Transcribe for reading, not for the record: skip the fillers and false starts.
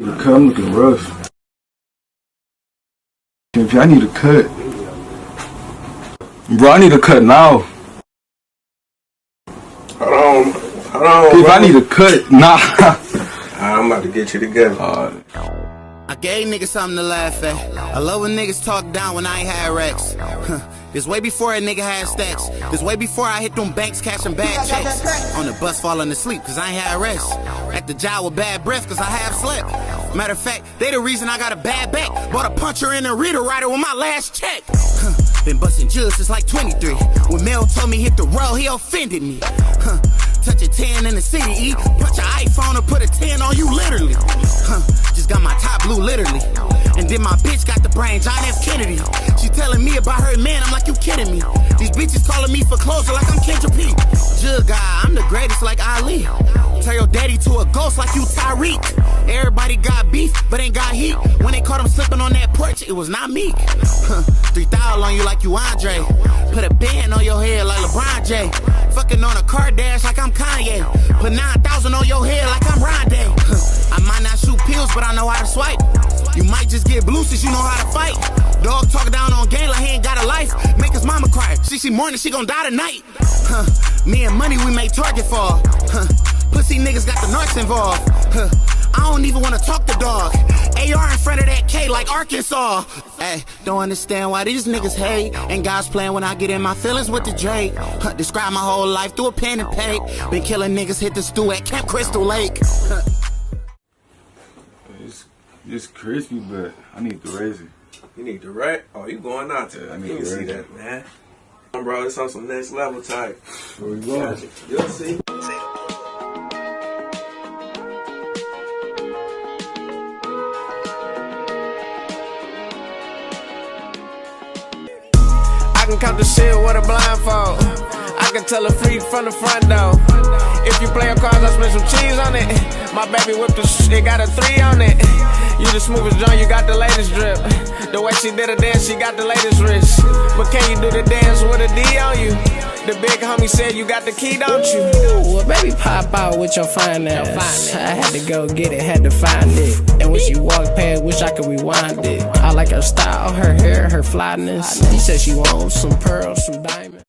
The cut, I'm looking rough. If I need a cut. Bro, I need a cut now. Hold on, If bro. I need a cut, nah. I'm about to get you together. I gave niggas something to laugh at. I love when niggas talk down when I ain't had racks. This way before a nigga had stacks. This way before I hit them banks cashing bad checks. On the bus falling asleep cause I ain't had rest. At the job with bad breath cause I have slept. Matter of fact, they the reason I got a bad back. Bought a puncher and a reader writer with my last check. Been busting jugs since like 23. When Mel told me hit the road, he offended me. Touch a 10 in the city, E. Punch an iPhone or put a 10 on you literally. Just got my top blue literally. And then my bitch got the brain, John F. Kennedy. She telling me about her man, I'm like, you kidding me? These bitches calling me for closure like I'm Kendra P. Jug guy, I'm the greatest like Ali. Tell your daddy to a ghost like you Tyreek. Everybody got beef, but ain't got heat. When they caught him slipping on that porch, it was not me. 3,000 on you like you Andre. Put a band on your head like LeBron J. Fucking on a car dash like I'm Kanye. Put 9,000 on your head like I'm Rondé. I might not shoot pills, but I know how to swipe. You might just get blue since you know how to fight. Dog talk down on game like he ain't got a life. Make his mama cry. She morning, she gon' die tonight. Me and money, we make target fall. Pussy niggas got the narcs involved. I don't even wanna talk to dog. AR in front of that K like Arkansas. Hey, don't understand why these niggas hate. And God's playing when I get in my feelings with the Drake. Describe my whole life through a pen and paper. Been killing niggas, hit the stew at Camp Crystal Lake. It's crispy, but I need the razor. You need the rack? Oh, you going out to? Yeah, I I need need to the see razor. that, man. Bro, it's on some next level type. Where we going? You'll see. I can count the shit with a blindfold. I can tell a freak from the front door. If you play a cards, I spend some cheese on it. My baby whipped the it got a 3 on it. You the smoothest joint, you got the latest drip. The way she did a dance, she got the latest wrist. But can you do the dance with a D on you? The big homie said you got the key, don't you? Well, baby, pop out with your finance. I had to go get it, had to find it. And when she walked past, wish I could rewind it. I like her style, her hair, her flyness. She said she wants some pearls, some diamonds.